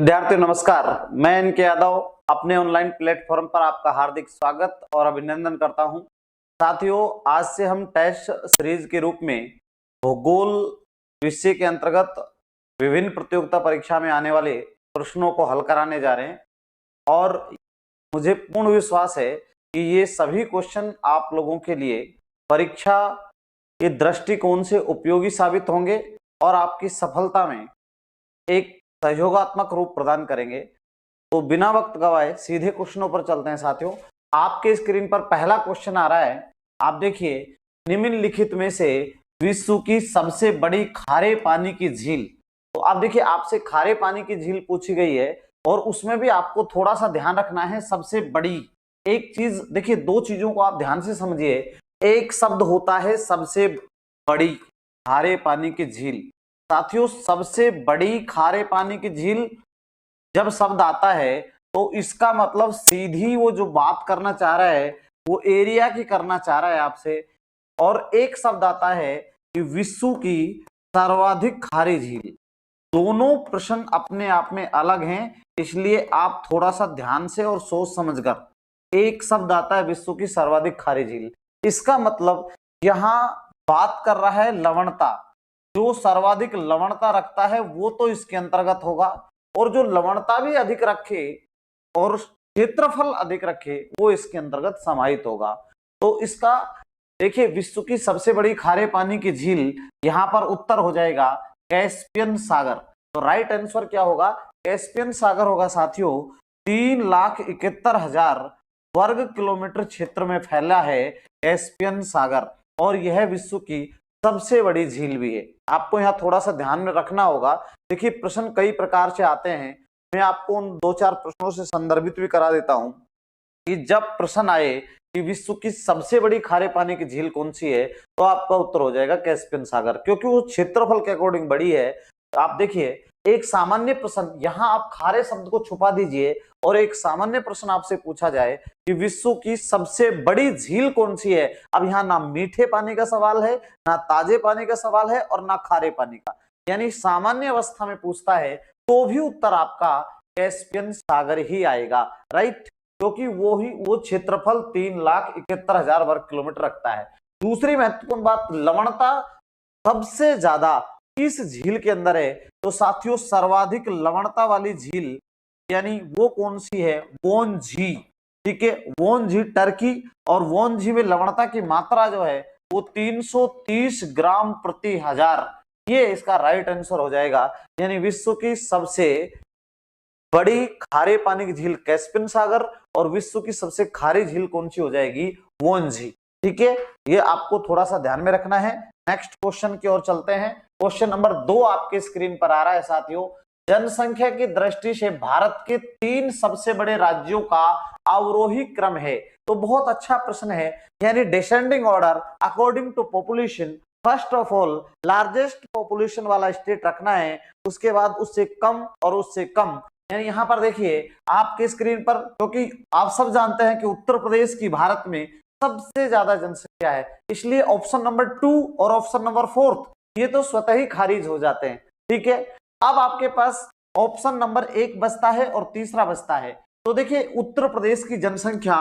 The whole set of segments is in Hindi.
विद्यार्थियों नमस्कार, मैं इनके यादव अपने ऑनलाइन प्लेटफॉर्म पर आपका हार्दिक स्वागत और अभिनंदन करता हूं। साथियों, आज से हम टेस्ट सीरीज के रूप में भूगोल विषय के अंतर्गत विभिन्न प्रतियोगिता परीक्षा में आने वाले प्रश्नों को हल कराने जा रहे हैं और मुझे पूर्ण विश्वास है कि ये सभी क्वेश्चन आप लोगों के लिए परीक्षा के दृष्टिकोण से उपयोगी साबित होंगे और आपकी सफलता में एक सहयोगात्मक रूप प्रदान करेंगे। तो बिना वक्त गवाए सीधे क्वेश्चनों पर चलते हैं। साथियों, आपके स्क्रीन पर पहला क्वेश्चन आ रहा है। आप देखिए, निम्नलिखित में से विश्व की सबसे बड़ी खारे पानी की झील। तो आप देखिए, आपसे खारे पानी की झील पूछी गई है और उसमें भी आपको थोड़ा सा ध्यान रखना है। सबसे बड़ी एक चीज देखिए, दो चीजों को आप ध्यान से समझिए। एक शब्द होता है सबसे बड़ी खारे पानी की झील। साथियों, सबसे बड़ी खारे पानी की झील जब शब्द आता है तो इसका मतलब सीधी वो जो बात करना चाह रहा है वो एरिया की करना चाह रहा है आपसे। और एक शब्द आता है कि विश्व की सर्वाधिक खारी झील। दोनों प्रश्न अपने आप में अलग हैं, इसलिए आप थोड़ा सा ध्यान से और सोच समझकर। एक शब्द आता है विश्व की सर्वाधिक खारी झील, इसका मतलब यहां बात कर रहा है लवणता। जो सर्वाधिक लवणता रखता है वो तो इसके अंतर्गत होगा, और जो लवणता भी अधिक रखे और क्षेत्रफल अधिक रखे वो इसके अंतर्गत समाहित होगा। तो इसका देखिए, विश्व की सबसे बड़ी खारे पानी की झील, यहां पर उत्तर हो जाएगा कैस्पियन सागर। तो राइट आंसर क्या होगा? कैस्पियन सागर होगा। साथियों, 3,71,000 वर्ग किलोमीटर क्षेत्र में फैला है कैस्पियन सागर, और यह विश्व की सबसे बड़ी झील भी है। आपको यहाँ थोड़ा सा ध्यान में रखना होगा। देखिए, प्रश्न कई प्रकार से आते हैं। मैं आपको उन दो चार प्रश्नों से संदर्भित भी करा देता हूं कि जब प्रश्न आए कि विश्व की सबसे बड़ी खारे पानी की झील कौन सी है, तो आपका उत्तर हो जाएगा कैस्पियन सागर, क्योंकि वो क्षेत्रफल के अकॉर्डिंग बड़ी है। आप देखिए, एक सामान्य प्रश्न, यहां आप खारे शब्द को छुपा दीजिए और एक सामान्य प्रश्न आपसे पूछा जाए कि विश्व की सबसे बड़ी झील कौन सी है। अब यहाँ ना मीठे पानी का सवाल है, ना ताजे पानी का सवाल है, और ना खारे पानी का, यानी सामान्य अवस्था में पूछता है तो भी उत्तर आपका कैस्पियन सागर ही आएगा। राइट, क्योंकि वो क्षेत्रफल 3,71,000 वर्ग किलोमीटर रखता है। दूसरी महत्वपूर्ण बात, लवणता सबसे ज्यादा किस झील के अंदर है? तो साथियों, सर्वाधिक लवणता वाली झील यानी वो कौन सी है? वोनजी। ठीक है, वोनजी टर्की, और वोनजी में लवणता की मात्रा जो है वो 330 ग्राम प्रति हजार। ये इसका राइट आंसर हो जाएगा। यानी विश्व की सबसे बड़ी खारे पानी की झील कैस्पियन सागर, और विश्व की सबसे खारी झील कौन सी हो जाएगी? वोनजी। ठीक है, ये आपको थोड़ा सा ध्यान में रखना है। नेक्स्ट क्वेश्चन की ओर चलते हैं। क्वेश्चन नंबर 2 आपके स्क्रीन पर आ रहा है। साथियों, जनसंख्या की दृष्टि से भारत के 3 सबसे बड़े राज्यों का अवरोही क्रम है। तो बहुत अच्छा प्रश्न है, यानी descending order according to population. First of all largest population वाला स्टेट रखना है, उसके बाद उससे कम और उससे कम। यानी यहां पर देखिए आपके स्क्रीन पर, क्योंकि आप सब जानते हैं कि उत्तर प्रदेश की भारत में सबसे ज्यादा जनसंख्या है, इसलिए ऑप्शन नंबर 2 और ऑप्शन नंबर 4 ये तो स्वतः ही खारिज हो जाते हैं। ठीक है, अब आपके पास ऑप्शन नंबर 1 बचता है और तीसरा बचता है। तो देखिए, उत्तर प्रदेश की जनसंख्या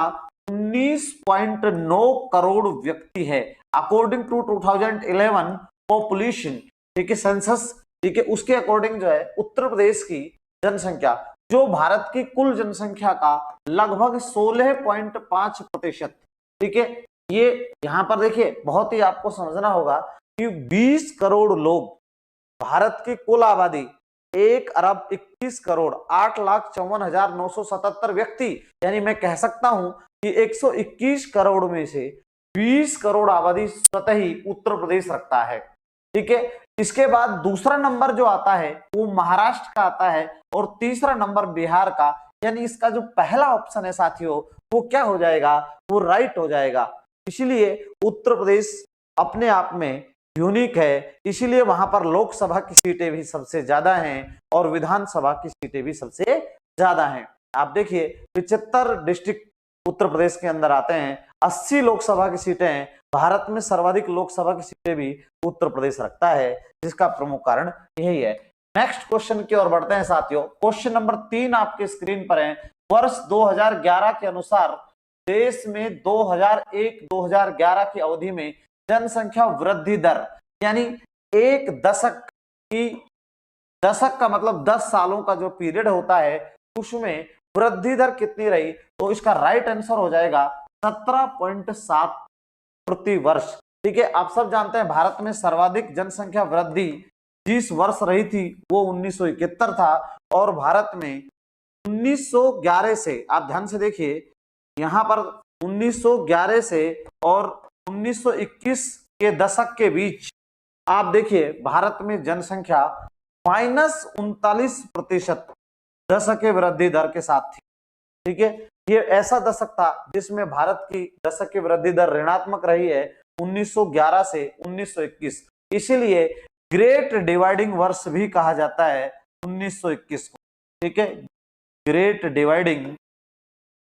19.9 करोड़ व्यक्ति है अकॉर्डिंग टू 2011 पॉपुलेशन। ठीक है, सेंसस। ठीक है, उसके अकॉर्डिंग जो है उत्तर प्रदेश की जनसंख्या, जो भारत की कुल जनसंख्या का लगभग 16.5%। ठीक है, ये यहां पर देखिए बहुत ही आपको समझना होगा कि 20 करोड़ लोग, भारत की कुल आबादी 1,21,08,54,977 व्यक्ति, यानी मैं कह सकता हूं कि 121 करोड़ में से 20 करोड़ आबादी स्वतः ही उत्तर प्रदेश रखता है। ठीक है, इसके बाद दूसरा नंबर जो आता है वो महाराष्ट्र का आता है, और तीसरा नंबर बिहार का। यानी इसका जो पहला ऑप्शन है साथियों, वो क्या हो जाएगा? वो राइट हो जाएगा। इसीलिए उत्तर प्रदेश अपने आप में यूनिक है, इसीलिए वहां पर लोकसभा की सीटें भी सबसे ज्यादा हैं और विधानसभा की सीटें भी सबसे ज्यादा हैं। आप देखिए, 75 डिस्ट्रिक्ट उत्तर प्रदेश के अंदर आते हैं, 80 लोकसभा की सीटें हैं। भारत में सर्वाधिक लोकसभा की सीटें भी उत्तर प्रदेश रखता है, जिसका प्रमुख कारण यही है। नेक्स्ट क्वेश्चन की ओर बढ़ते हैं साथियों। क्वेश्चन नंबर 3 आपके स्क्रीन पर है। वर्ष 2011 के अनुसार देश में 2001-2011 की अवधि में जनसंख्या वृद्धि दर, यानी एक दशक की, दशक का मतलब 10 सालों का जो पीरियड होता है उसमें वृद्धि दर कितनी रही, तो इसका राइट आंसर हो जाएगा 17.7 प्रति वर्ष। ठीक है, आप सब जानते हैं भारत में सर्वाधिक जनसंख्या वृद्धि जिस वर्ष रही थी वो 1971 था, और भारत में 1911 से, आप ध्यान से देखिए यहां पर 1911 से और 1921 के दशक के बीच आप देखिए भारत में जनसंख्या -39% दशक के वृद्धि दर के साथ थी। ठीक है, ये ऐसा दशक था जिसमें भारत की दशक की वृद्धि दर ऋणात्मक रही है 1911 से 1921, इसीलिए ग्रेट डिवाइडिंग वर्ष भी कहा जाता है 1921 को। ठीक है, ग्रेट डिवाइडिंग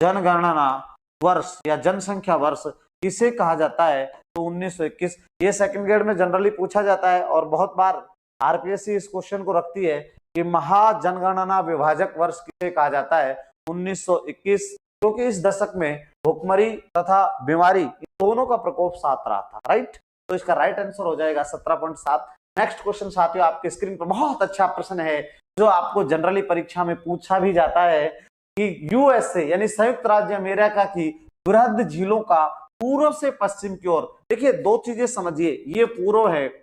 जनगणना वर्ष या जनसंख्या वर्ष किसे कहा जाता है, तो 1921। ये सेकंड ग्रेड में जनरली पूछा जाता है और बहुत बार आरपीएससी इस क्वेश्चन को रखती है कि महाजनगणना विभाजक वर्ष किसे कहा जाता है, 1921, क्योंकि इस दशक में भुखमरी तथा बीमारी दोनों का प्रकोप साथ रहा था। राइट, तो इसका राइट आंसर हो जाएगा 17.7। नेक्स्ट क्वेश्चन साथियों आपके स्क्रीन पर बहुत अच्छा प्रश्न है जो आपको जनरली परीक्षा में पूछा भी जाता है कि यूएसए यानी संयुक्त राज्य अमेरिका की बृहद झीलों का पूर्व से पश्चिम की ओर, देखिए दो चीजें समझिए, ये पूर्व है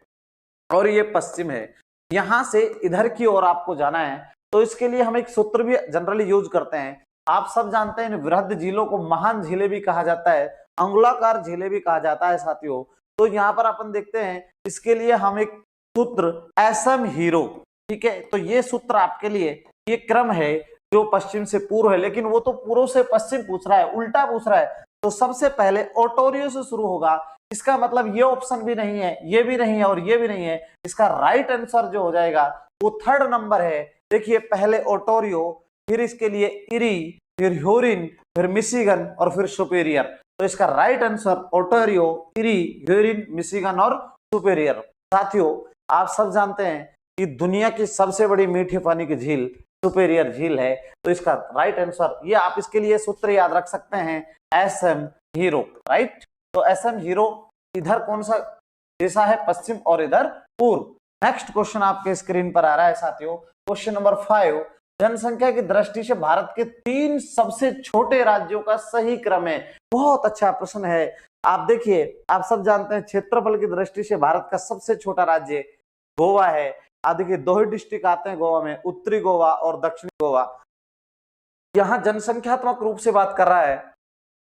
और ये पश्चिम है, यहां से इधर की ओर आपको जाना है, तो इसके लिए हम एक सूत्र भी जनरली यूज करते हैं। आप सब जानते हैं वृहद झीलों को महान झीलें भी कहा जाता है, अंगुलाकार झीलें भी कहा जाता है साथियों। तो यहाँ पर अपन देखते हैं इसके लिए हम एक सूत्र एसएम हीरो, ठीक है, तो ये सूत्र आपके लिए, ये क्रम है जो पश्चिम से पूर्व है, लेकिन वो तो पूर्व से पश्चिम पूछ रहा है, उल्टा पूछ रहा है, तो सबसे पहले ओटोरियो से शुरू होगा। इसका मतलब ये ऑप्शन भी नहीं है, ये भी नहीं है और ये भी नहीं है, इसका राइट आंसर जो हो जाएगा वो थर्ड नंबर है। देखिए पहले ओटोरियो, फिर इसके लिए इरी, फिर ह्यूरिन, फिर मिशिगन और फिर सुपेरियर, तो इसका right answer oratorio, eri, ह्यूरिन, Michigan और सुपेरियर। साथियों आप सब जानते हैं कि दुनिया की सबसे बड़ी मीठे पानी की झील सुपेरियर झील है, तो इसका राइट आंसर, ये आप इसके लिए सूत्र याद रख सकते हैं, एसएम हीरो। राइट, तो एसएम हीरो इधर कौन सा दिशा है, पश्चिम, और इधर पूर्व। नेक्स्ट क्वेश्चन आपके स्क्रीन पर आ रहा है साथियों, क्वेश्चन नंबर 5, जनसंख्या की दृष्टि से भारत के 3 सबसे छोटे राज्यों का सही क्रम है। बहुत अच्छा प्रश्न है। आप देखिए, आप सब जानते हैं क्षेत्रफल की दृष्टि से भारत का सबसे छोटा राज्य गोवा है। आप देखिए 2 ही डिस्ट्रिक्ट आते हैं गोवा में, उत्तरी गोवा और दक्षिणी गोवा। यहां जनसंख्यात्मक रूप से बात कर रहा है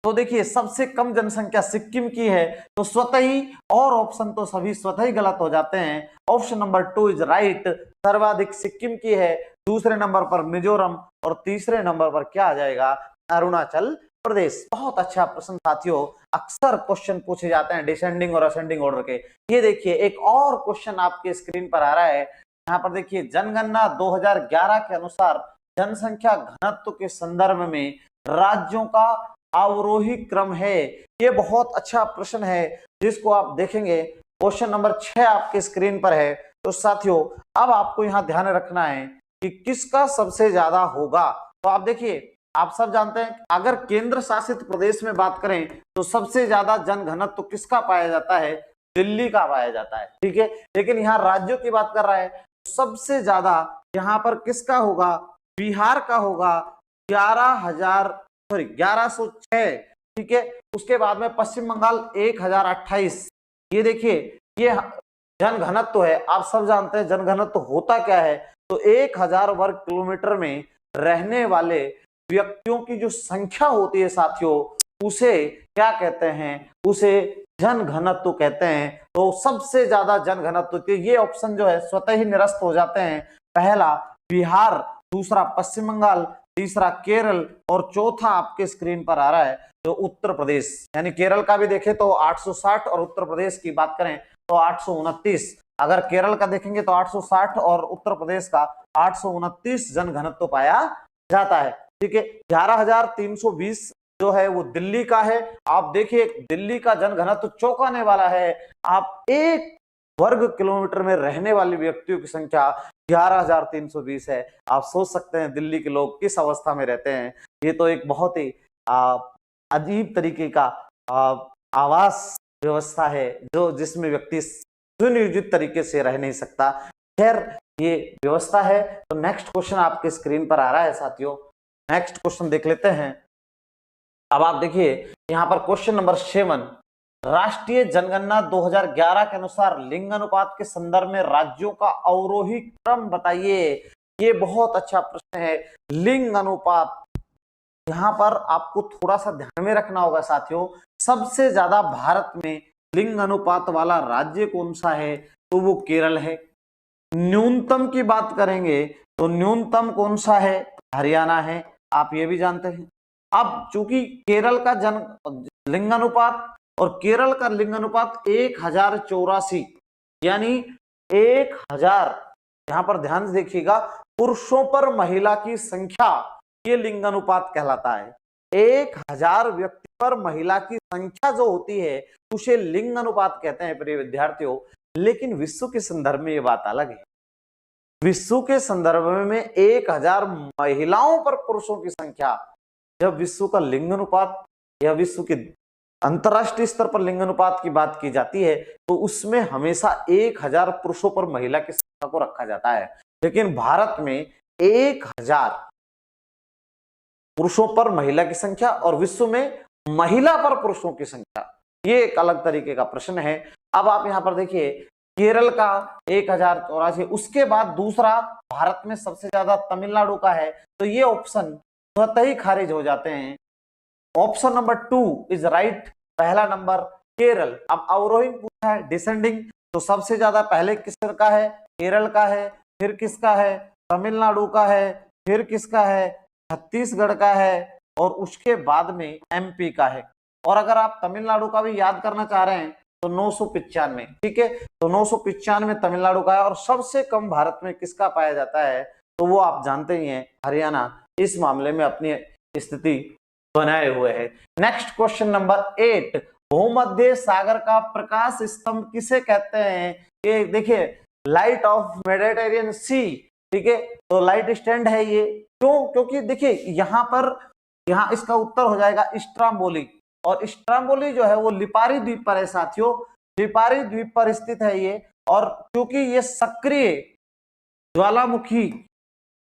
तो देखिए सबसे कम जनसंख्या सिक्किम की है, तो स्वतः ही, और ऑप्शन तो सभी स्वतः ही गलत हो जाते हैं। ऑप्शन नंबर 2 इज राइट, सर्वाधिक सिक्किम की है, दूसरे नंबर पर मिजोरम और तीसरे नंबर पर क्या आ जाएगा, अरुणाचल प्रदेश। बहुत अच्छा प्रश्न साथियों, अक्सर क्वेश्चन पूछे जाते हैं डिसेंडिंग और असेंडिंग ऑर्डर के। ये देखिए एक और क्वेश्चन आपके स्क्रीन पर आ रहा है, यहाँ पर देखिए जनगणना 2011 के अनुसार जनसंख्या घनत्व के संदर्भ में राज्यों का अवरोही क्रम है। ये बहुत अच्छा प्रश्न है जिसको आप देखेंगे, क्वेश्चन नंबर 6 आपके स्क्रीन पर है। तो साथियों अब आपको यहाँ ध्यान रखना है कि किसका सबसे ज्यादा होगा। तो आप देखिए, आप सब जानते हैं अगर केंद्र शासित प्रदेश में बात करें तो सबसे ज्यादा जनघनत्व किसका पाया जाता है, दिल्ली का पाया जाता है, ठीक है। लेकिन यहाँ राज्यों की बात कर रहा है, सबसे ज्यादा यहाँ पर किसका होगा, बिहार का होगा, 1106, ठीक है। उसके बाद में पश्चिम बंगाल 1028। ये देखिए ये जनघनत्व है, आप सब जानते हैं जनघनत्व होता क्या है, तो 1000 वर्ग किलोमीटर में रहने वाले व्यक्तियों की जो संख्या होती है साथियों, उसे क्या कहते हैं, उसे जनघनत्व कहते हैं। तो सबसे ज्यादा जनघनत्व, तो ये ऑप्शन जो है स्वतः ही निरस्त हो जाते हैं। पहला बिहार, दूसरा पश्चिम बंगाल, तीसरा केरल और चौथा आपके स्क्रीन पर आ रहा है तो उत्तर प्रदेश। यानी केरल का भी देखें तो 860 और उत्तर प्रदेश की बात करें तो 829। अगर केरल का देखेंगे तो 860 और उत्तर प्रदेश का 829 जनघनत्व पाया जाता है, ठीक है। 11,320 जो है वो दिल्ली का है। आप देखिए दिल्ली का जनघनत्व चौंकाने वाला है। आप 1 वर्ग किलोमीटर में रहने वाले व्यक्तियों की संख्या 11,320 है। आप सोच सकते हैं दिल्ली के लोग किस अवस्था में रहते हैं। ये तो एक बहुत ही अजीब तरीके का आवास व्यवस्था है जो जिसमें व्यक्ति सुनियोजित तरीके से रह नहीं सकता। खैर ये व्यवस्था है। तो नेक्स्ट क्वेश्चन आपके स्क्रीन पर आ रहा है साथियों। नेक्स्ट क्वेश्चन देख लेते हैं। अब आप देखिए यहां पर क्वेश्चन नंबर 7, राष्ट्रीय जनगणना 2011 के अनुसार लिंग अनुपात के संदर्भ में राज्यों का अवरोही क्रम बताइए। ये बहुत अच्छा प्रश्न है। लिंग अनुपात, यहां पर आपको थोड़ा सा ध्यान में रखना होगा साथियों। सबसे ज्यादा भारत में लिंग अनुपात वाला राज्य कौन सा है, तो वो केरल है। न्यूनतम की बात करेंगे तो न्यूनतम कौन सा है, हरियाणा है। आप ये भी जानते हैं। अब चूंकि केरल का लिंगानुपात और केरल का लिंगानुपात 1084, यानी 1000, यहां पर ध्यान से देखिएगा, पुरुषों पर महिला की संख्या, ये लिंगानुपात कहलाता है। 1000 व्यक्ति पर महिला की संख्या जो होती है उसे लिंग अनुपात कहते हैं प्रिय विद्यार्थियों। लेकिन विश्व के संदर्भ में ये बात अलग है। विश्व के संदर्भ में 1000 महिलाओं पर पुरुषों की संख्या, जब विश्व का लिंग अनुपात या विश्व के अंतरराष्ट्रीय स्तर पर लिंग अनुपात की बात की जाती है तो उसमें हमेशा 1000 पुरुषों पर महिला की संख्या को रखा जाता है। लेकिन भारत में 1000 पुरुषों पर महिला की संख्या और विश्व में महिला पर पुरुषों की संख्या, ये एक अलग तरीके का प्रश्न है। अब आप यहां पर देखिए केरल का 1084, उसके बाद दूसरा भारत में सबसे ज्यादा तमिलनाडु का है। तो ये ऑप्शन स्वतः ही खारिज हो जाते हैं। Option number 2 is right. पहला नंबर केरल। अब अवरोही पूछा है, डिसेंडिंग, तो सबसे ज्यादा पहले किसका है, केरल का है, फिर किसका है, तमिलनाडु का है, फिर किसका है, छत्तीसगढ़ का है, और उसके बाद में एमपी का है। और अगर आप तमिलनाडु का भी याद करना चाह रहे हैं तो 995, ठीक है। तो 995 तमिलनाडु का है। और सबसे कम भारत में किसका पाया जाता है, तो वो आप जानते ही हैं, हरियाणा इस मामले में अपनी स्थिति बनाए हुए है। नेक्स्ट क्वेश्चन नंबर 8, भूमध्य सागर का प्रकाश स्तंभ किसे कहते हैं। ये देखिए लाइट ऑफ मेडिटेरियन सी, ठीक है। तो लाइट स्टैंड है ये, क्यों, क्योंकि देखिए यहाँ इसका उत्तर हो जाएगा स्ट्राम्बोली। और स्ट्राम्बोली जो है वो लिपारी द्वीप पर है साथियों, लिपारी द्वीप पर स्थित है ये। और क्योंकि ये सक्रिय ज्वालामुखी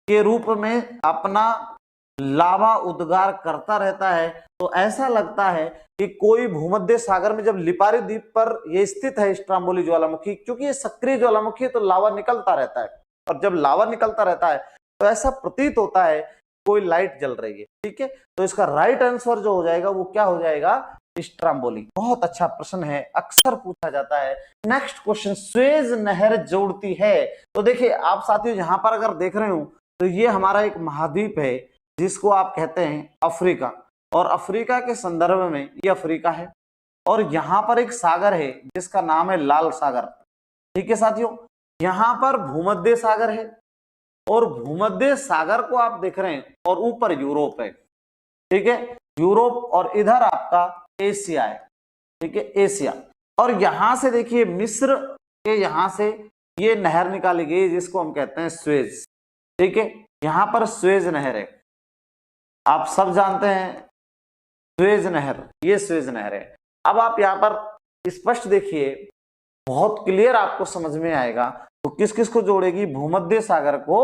के रूप में अपना लावा उद्गार करता रहता है, तो ऐसा लगता है कि कोई भूमध्य सागर में, जब लिपारी द्वीप पर यह स्थित है स्ट्राम्बोली ज्वालामुखी, क्योंकि ये सक्रिय ज्वालामुखी है तो लावा निकलता रहता है। और जब लावा निकलता रहता है तो ऐसा प्रतीत होता है कोई लाइट जल रही है, ठीक है। तो इसका राइट आंसर जो हो जाएगा वो क्या हो जाएगा, स्ट्राम्बोली। बहुत अच्छा प्रश्न है, अक्सर पूछा जाता है। नेक्स्ट क्वेश्चन, स्वेज नहर जोड़ती है। तो देखिए आप साथियों यहां पर अगर देख रहे हो तो ये हमारा एक महाद्वीप है जिसको आप कहते हैं अफ्रीका। और अफ्रीका के संदर्भ में ये अफ्रीका है। और यहां पर एक सागर है जिसका नाम है लाल सागर, ठीक है साथियों। यहां पर भूमध्य सागर है और भूमध्य सागर को आप देख रहे हैं और ऊपर यूरोप है, ठीक है, यूरोप, और इधर आपका एशिया है, ठीक है, एशिया। और यहां से देखिए मिस्र के यहां से ये नहर निकाली गई जिसको हम कहते हैं स्वेज, ठीक है। यहां पर स्वेज नहर है, आप सब जानते हैं स्वेज नहर, ये स्वेज नहर है। अब आप यहां पर स्पष्ट देखिए, बहुत क्लियर आपको समझ में आएगा। तो किस किस को जोड़ेगी, भूमध्य सागर को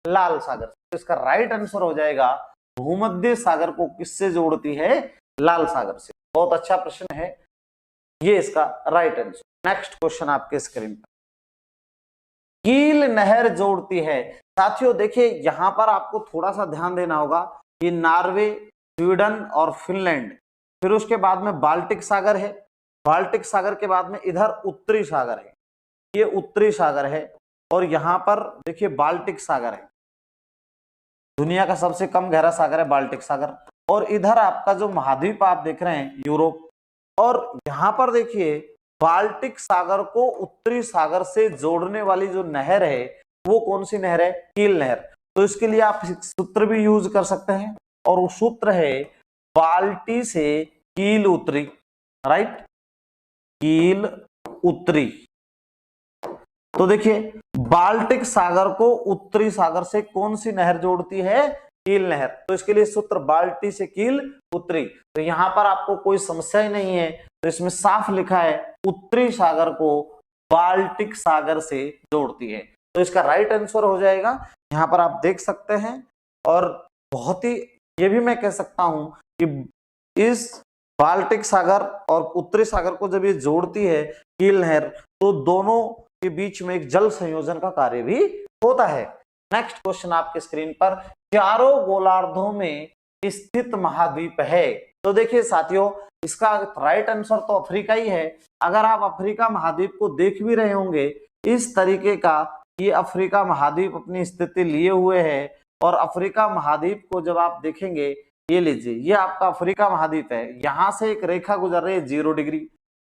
लाल सागर। तो इसका राइट आंसर हो जाएगा भूमध्य सागर को किससे जोड़ती है, लाल सागर से। बहुत अच्छा प्रश्न है, ये इसका राइट आंसर। नेक्स्ट क्वेश्चन आपके स्क्रीन पर, कील नहर जोड़ती है। साथियों देखिए यहां पर आपको थोड़ा सा ध्यान देना होगा कि नॉर्वे, स्वीडन और फिनलैंड, फिर उसके बाद में बाल्टिक सागर है, बाल्टिक सागर के बाद में इधर उत्तरी सागर है, ये उत्तरी सागर है। और यहां पर देखिए बाल्टिक सागर है, दुनिया का सबसे कम गहरा सागर है बाल्टिक सागर। और इधर आपका जो महाद्वीप आप देख रहे हैं यूरोप। और यहां पर देखिए बाल्टिक सागर को उत्तरी सागर से जोड़ने वाली जो नहर है वो कौन सी नहर है, कील नहर। तो इसके लिए आप सूत्र भी यूज कर सकते हैं, और वो सूत्र है बाल्टी से कील उतरी, राइट, कील उतरी। तो देखिए बाल्टिक सागर को उत्तरी सागर से कौन सी नहर जोड़ती है? कील नहर। तो इसके लिए सूत्र बाल्टी से कील उत्तरी। तो यहां पर आपको कोई समस्या ही नहीं है, तो इसमें साफ लिखा है उत्तरी सागर को बाल्टिक सागर से जोड़ती है। तो इसका राइट आंसर हो जाएगा, यहां पर आप देख सकते हैं। और बहुत ही ये भी मैं कह सकता हूं कि इस बाल्टिक सागर और उत्तरी सागर को जब ये जोड़ती है कील नहर, तो दोनों के बीच में एक जल संयोजन का कार्य भी होता है। नेक्स्ट क्वेश्चन आपके स्क्रीन पर, चारों गोलार्धों में स्थित महाद्वीप है। तो देखिए साथियों, इसका राइट आंसर तो अफ्रीका ही है। अगर आप अफ्रीका महाद्वीप को देख भी रहे होंगे, इस तरीके का ये अफ्रीका महाद्वीप अपनी स्थिति लिए हुए है। और अफ्रीका महाद्वीप को जब आप देखेंगे, ये लीजिए, ये आपका अफ्रीका महाद्वीप है। यहां से एक रेखा गुजर रही है 0 डिग्री,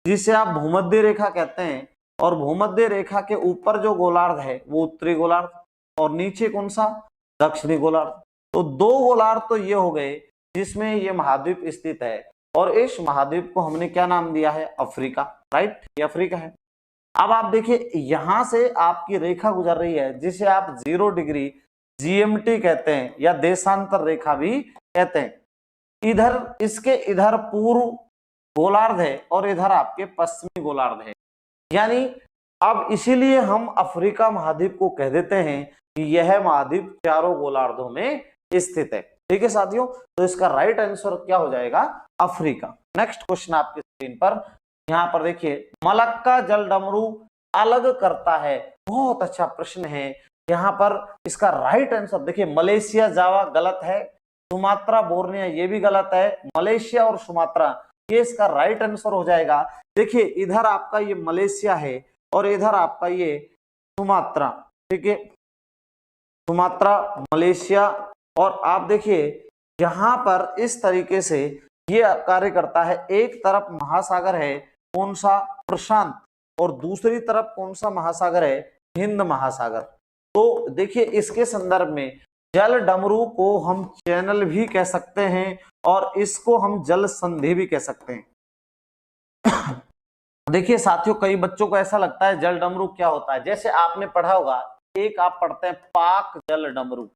जिसे आप भूमध्य रेखा कहते हैं। और भूमध्य रेखा के ऊपर जो गोलार्ध है वो उत्तरी गोलार्ध, और नीचे कौन सा? दक्षिणी गोलार्ध। तो 2 गोलार्ध तो ये हो गए जिसमें ये महाद्वीप स्थित है। और इस महाद्वीप को हमने क्या नाम दिया है? अफ्रीका। राइट, ये अफ्रीका है। अब आप देखिए, यहां से आपकी रेखा गुजर रही है जिसे आप 0 डिग्री GMT कहते हैं, या देशांतर रेखा भी कहते हैं। इधर इसके इधर पूर्व गोलार्ध है और इधर आपके पश्चिमी गोलार्ध है। यानी अब इसीलिए हम अफ्रीका महाद्वीप को कह देते हैं कि यह महाद्वीप चारों गोलार्धों में स्थित है। ठीक है साथियों, तो इसका राइट आंसर क्या हो जाएगा? अफ्रीका। नेक्स्ट क्वेश्चन आपकी स्क्रीन पर, यहां पर देखिए, मलक्का जल डमरू अलग करता है। बहुत अच्छा प्रश्न है। यहां पर इसका राइट आंसर देखिए, मलेशिया जावा गलत है, सुमात्रा बोर्निया ये भी गलत है, मलेशिया और सुमात्रा ये इसका राइट आंसर हो जाएगा। देखिए, इधर आपका ये मलेशिया है और इधर आपका ये सुमात्रा। ठीक है, सुमात्रा, मलेशिया। और आप देखिए यहां पर इस तरीके से ये कार्य करता है। एक तरफ महासागर है कौन सा? प्रशांत, और दूसरी तरफ कौन सा महासागर है? हिंद महासागर। तो देखिए, इसके संदर्भ में जल डमरू को हम चैनल भी कह सकते हैं और इसको हम जल संधि भी कह सकते हैं। देखिए साथियों, कई बच्चों को ऐसा लगता है जल डमरू क्या होता है। जैसे आपने पढ़ा होगा, एक आप पढ़ते हैं पाक जल डमरू।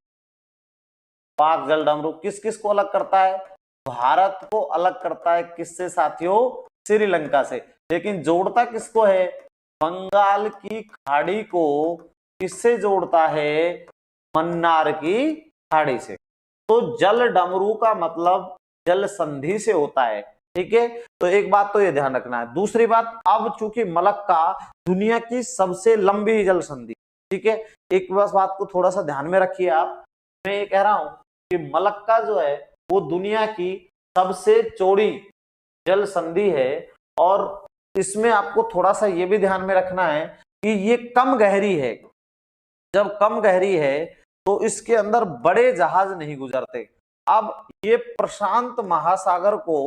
पाक जल डमरू किस किस को अलग करता है? भारत को अलग करता है। किससे साथियों? श्रीलंका से। लेकिन जोड़ता किसको है? बंगाल की खाड़ी को किससे जोड़ता है? मन्नार की खाड़ी से। तो जल डमरू का मतलब जल संधि से होता है। ठीक है, तो एक बात तो ये ध्यान रखना है। दूसरी बात, अब चूंकि मलक्का दुनिया की सबसे लंबी जल संधि, ठीक है, एक बस बात को थोड़ा सा ध्यान में रखिए आप। मैं ये कह रहा हूं कि मलक्का जो है वो दुनिया की सबसे चौड़ी जल संधि है। और इसमें आपको थोड़ा सा ये भी ध्यान में रखना है कि ये कम गहरी है। जब कम गहरी है तो इसके अंदर बड़े जहाज नहीं गुजरते। अब ये प्रशांत महासागर को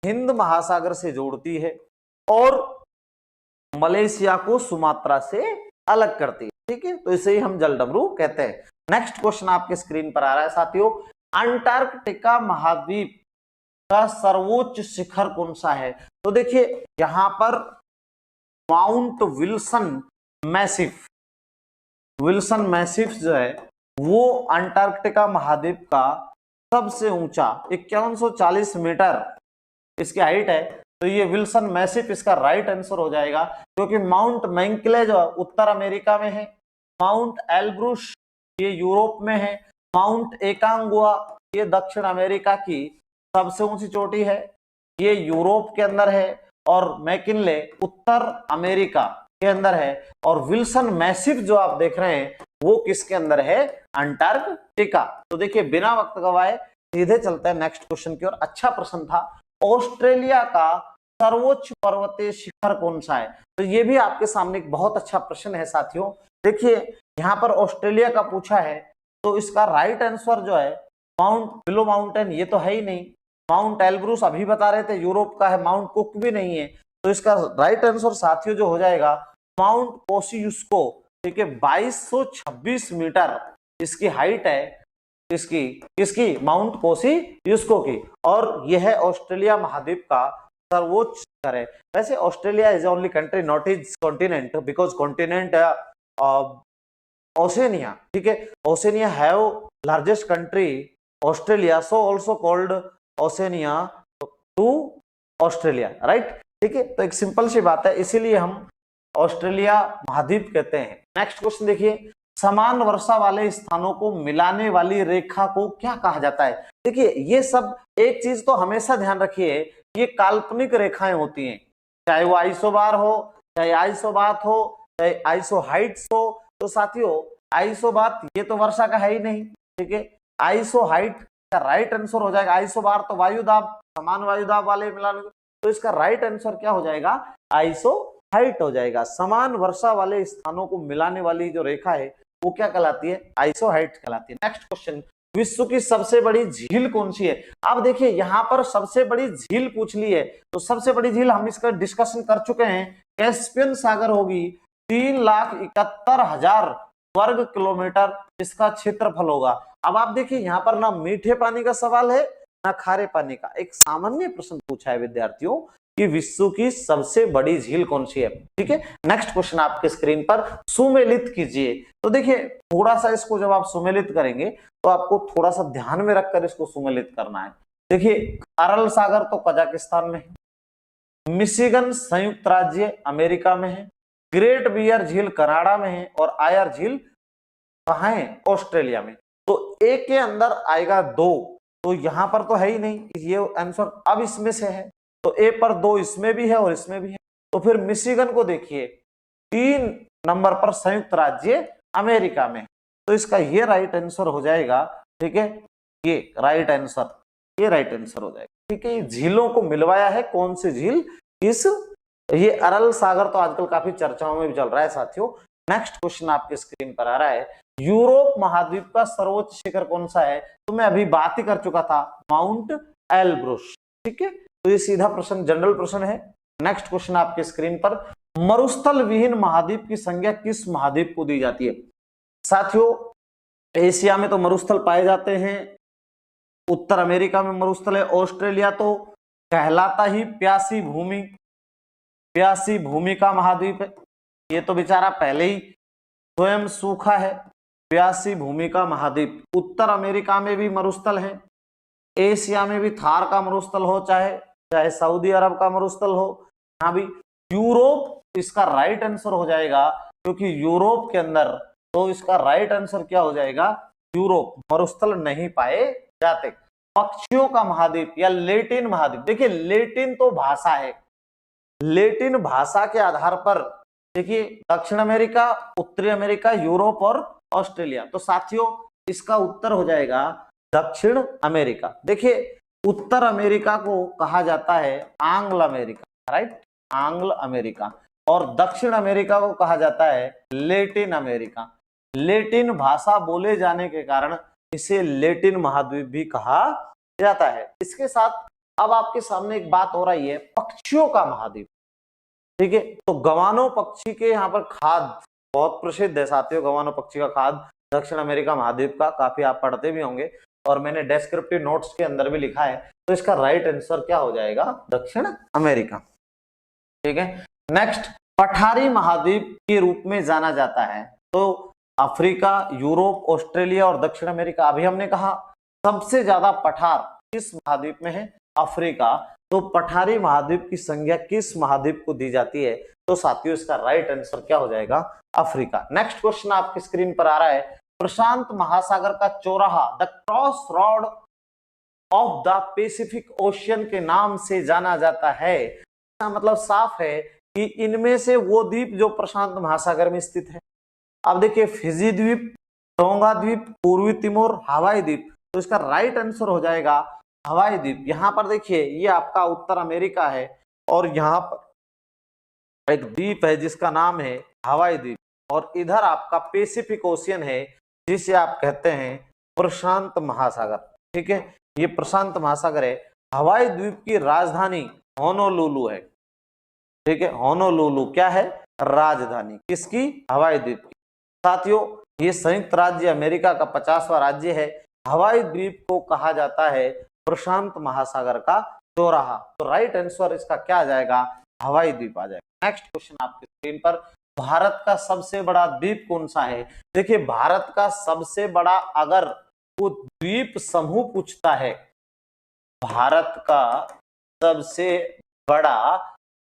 हिंद महासागर से जोड़ती है और मलेशिया को सुमात्रा से अलग करती है। ठीक है, तो इसे ही हम जल डमरू कहते हैं। नेक्स्ट क्वेश्चन आपके स्क्रीन पर आ रहा है साथियों, अंटार्कटिका महाद्वीप का सर्वोच्च शिखर कौन सा है? तो देखिए यहां पर mount Wilson massif, Wilson massif जो है वो अंटार्कटिका महाद्वीप का सबसे ऊंचा 5140 मीटर इसकी हाइट है। तो ये विल्सन मैसिफ इसका राइट आंसर हो जाएगा, क्योंकि माउंट मैंकले जो उत्तर अमेरिका में है, माउंट एल्ब्रुस ये यूरोप में है, माउंट एकांगुआ ये दक्षिण अमेरिका की सबसे ऊंची चोटी है, ये यूरोप के अंदर है, और मैकिनले उत्तर अमेरिका के अंदर है। और विल्सन मैसिफ जो आप देख रहे हैं वो किसके अंदर है? अंटार्कटिका। तो देखिए बिना वक्त गवाए सीधे चलते हैं नेक्स्ट क्वेश्चन की ओर। अच्छा प्रश्न था, ऑस्ट्रेलिया का सर्वोच्च पर्वतीय शिखर कौन सा है? तो ये भी आपके सामने एक बहुत अच्छा प्रश्न है साथियों। देखिए यहाँ पर ऑस्ट्रेलिया का पूछा है, तो इसका राइट आंसर जो है माउंट बिलो माउंटेन ये तो है ही नहीं, माउंट एल्ब्रुस अभी बता रहे थे यूरोप का है, माउंट कुक भी नहीं है। तो इसका राइट आंसर साथियों जो हो जाएगा माउंट कोसियुस्को। ठीक है, 2226 मीटर इसकी हाइट है, किसकी? माउंट कोसियुस्को की। और यह है ऑस्ट्रेलिया महाद्वीप का सर्वोच्च शिखर है। वैसे Australia is only country not is continent, because continent Oceania, ठीक है। Oceania have largest country Australia, so also called Oceania to Australia, right, ठीक है। तो एक सिंपल सी बात है, इसीलिए हम ऑस्ट्रेलिया महाद्वीप कहते हैं। नेक्स्ट क्वेश्चन देखिए, समान वर्षा वाले स्थानों को मिलाने वाली रेखा को क्या कहा जाता है? देखिए ये सब, एक चीज तो हमेशा ध्यान रखिए, ये काल्पनिक रेखाएं होती हैं, चाहे वो आइसोबार हो, चाहे आइसोबात हो, चाहे आइसोहाइट्स हो। तो साथियों आइसोबात ये तो वर्षा का है ही नहीं, ठीक है। आइसोहाइट का राइट आंसर हो जाएगा, आइसोबार तो वायुदाब, समान वायुदाब वाले मिलाने, तो इसका राइट आंसर क्या हो जाएगा? आइसोहाइट हो जाएगा। समान वर्षा वाले स्थानों को मिलाने वाली जो रेखा है वो क्या कहलाती है? आइसोहाइट कहलाती है। नेक्स्ट क्वेश्चन, विश्व की सबसे बड़ी झील कौन सी है? अब देखिए यहाँ पर सबसे बड़ी झील पूछ ली है, तो सबसे बड़ी झील हम इसका डिस्कशन कर चुके हैं, कैस्पियन सागर होगी, 3,71,000 वर्ग किलोमीटर इसका क्षेत्रफल होगा। अब आप देखिए यहाँ पर ना मीठे पानी का सवाल है ना खारे पानी का, एक सामान्य प्रश्न पूछा है विद्यार्थियों कि विश्व की सबसे बड़ी झील कौन सी है, ठीक है। नेक्स्ट क्वेश्चन आपके स्क्रीन पर सुमेलित कीजिए। तो देखिए थोड़ा सा इसको जब आप सुमेलित करेंगे तो आपको थोड़ा सा ध्यान में रखकर इसको सुमेलित करना है। देखिए अरल सागर तो कजाकिस्तान में है, मिशिगन संयुक्त राज्य अमेरिका में है, ग्रेट बियर झील कनाडा में है, और आयर झील कहाँ है? ऑस्ट्रेलिया में। तो एक के अंदर आएगा दो, तो यहां पर तो है ही नहीं, ये आंसर अब इसमें से है, तो ए पर दो इसमें भी है और इसमें भी है। तो फिर मिशिगन को देखिए 3 नंबर पर संयुक्त राज्य अमेरिका में, तो इसका ये राइट आंसर हो जाएगा, ठीक है। ये राइट आंसर, ये राइट आंसर हो जाएगा, ठीक है। झीलों को मिलवाया है, कौन सी झील? इस ये अरल सागर तो आजकल काफी चर्चाओं में भी चल रहा है साथियों। नेक्स्ट क्वेश्चन आपके स्क्रीन पर आ रहा है, यूरोप महाद्वीप का सर्वोच्च शिखर कौन सा है? तो मैं अभी बात ही कर चुका था, माउंट एल्ब्रुस, ठीक है। तो ये सीधा प्रश्न, जनरल प्रश्न है। नेक्स्ट क्वेश्चन आपके स्क्रीन पर, मरुस्थल विहीन महाद्वीप की संज्ञा किस महाद्वीप को दी जाती है? साथियों एशिया में तो मरुस्थल पाए जाते हैं, उत्तर अमेरिका में मरुस्थल है, ऑस्ट्रेलिया तो कहलाता ही प्यासी भूमि, प्यासी भूमि का महाद्वीप है, ये तो बेचारा पहले ही स्वयं सूखा है, प्यासी भूमि का महाद्वीप। उत्तर अमेरिका में भी मरुस्थल है, एशिया में भी थार का मरुस्थल हो, चाहे सऊदी अरब का मरुस्थल हो, यहाँ भी। यूरोप इसका राइट आंसर हो जाएगा, क्योंकि यूरोप के अंदर, तो इसका राइट आंसर क्या हो जाएगा? यूरोप, मरुस्थल नहीं पाए जाते। पक्षियों का महाद्वीप या लेटिन महाद्वीप, देखिए लेटिन तो भाषा है, लेटिन भाषा के आधार पर देखिए दक्षिण अमेरिका, उत्तरी अमेरिका, यूरोप और ऑस्ट्रेलिया, तो साथियों इसका उत्तर हो जाएगा दक्षिण अमेरिका। देखिए उत्तर अमेरिका को कहा जाता है आंग्ल अमेरिका, राइट, आंग्ल अमेरिका, और दक्षिण अमेरिका को कहा जाता है लेटिन अमेरिका। लेटिन भाषा बोले जाने के कारण इसे लेटिन महाद्वीप भी कहा जाता है। इसके साथ अब आपके सामने एक बात हो रही है, पक्षियों का महाद्वीप, ठीक है। तो गवानो पक्षी के यहाँ पर खाद्य बहुत प्रसिद्ध है साथियों, गवानो पक्षी का खाद्य दक्षिण अमेरिका महाद्वीप का, काफी आप पढ़ते भी होंगे और मैंने डेस्क्रिप्टिव नोट्स के अंदर भी लिखा है। तो इसका राइट आंसर क्या हो जाएगा? दक्षिण अमेरिका, ठीक है। नेक्स्ट, पठारी महाद्वीप के रूप में जाना जाता है, तो अफ्रीका, यूरोप, ऑस्ट्रेलिया और दक्षिण अमेरिका। अभी हमने कहा सबसे ज्यादा पठार किस महाद्वीप में है? अफ्रीका। तो पठारी महाद्वीप की संज्ञा किस महाद्वीप को दी जाती है? तो साथियों इसका राइट आंसर क्या हो जाएगा? अफ्रीका। नेक्स्ट क्वेश्चन आपकी स्क्रीन पर आ रहा है, प्रशांत महासागर का चौराहा the cross road of the Pacific ocean के नाम से जाना जाता है। इसका मतलब साफ है कि इनमें से वो द्वीप जो प्रशांत महासागर में स्थित है। अब देखिए फिजी द्वीप, टोंगा द्वीप, पूर्वी तिमोर, हवाई द्वीप, तो इसका राइट आंसर हो जाएगा हवाई द्वीप। यहाँ पर देखिए ये आपका उत्तर अमेरिका है और यहाँ पर एक द्वीप है जिसका नाम है हवाई द्वीप, और इधर आपका पैसिफिक ओशियन है जिसे आप कहते हैं प्रशांत महासागर, ठीक है। ये प्रशांत महासागर है। हवाई द्वीप की राजधानी होनोलुलु है, ठीक है। होनोलुलु क्या है? राजधानी किसकी? हवाई द्वीप की। साथियों ये संयुक्त राज्य अमेरिका का 50वां राज्य है। हवाई द्वीप को कहा जाता है प्रशांत महासागर का चौराहा। तो राइट आंसर इसका क्या आ जाएगा? हवाई द्वीप आ जाएगा। नेक्स्ट क्वेश्चन आपकी स्क्रीन पर, भारत का सबसे बड़ा द्वीप कौन सा है? देखिए, भारत का सबसे बड़ा अगर वो द्वीप समूह पूछता है, भारत का सबसे बड़ा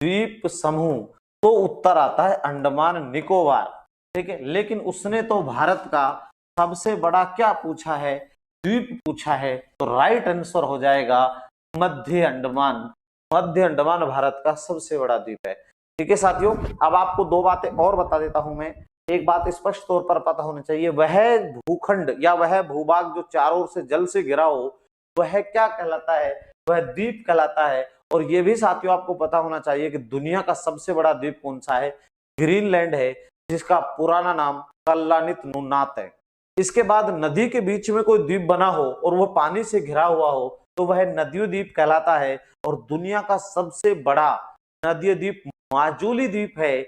द्वीप समूह, तो उत्तर आता है अंडमान निकोबार। ठीक है, लेकिन उसने तो भारत का सबसे बड़ा क्या पूछा है? द्वीप पूछा है। तो राइट आंसर हो जाएगा मध्य अंडमान। मध्य अंडमान भारत का सबसे बड़ा द्वीप है। ठीक है साथियों, अब आपको दो बातें और बता देता हूं मैं। एक बात स्पष्ट तौर पर पता होनी चाहिए, वह भूखंड या वह भूभाग जो चारों ओर से जल से घिरा हो, वह क्या कहलाता है? वह द्वीप कहलाता है। और यह भी साथियों आपको पता होना चाहिए कि दुनिया का सबसे बड़ा द्वीप कौन सा है? ग्रीनलैंड है, जिसका पुराना नाम कल्लानित नुनात है। इसके बाद नदी के बीच में कोई द्वीप बना हो और वह पानी से घिरा हुआ हो, तो वह नदीय द्वीप कहलाता है। और दुनिया का सबसे बड़ा नदीय द्वीप माजुली द्वीप है,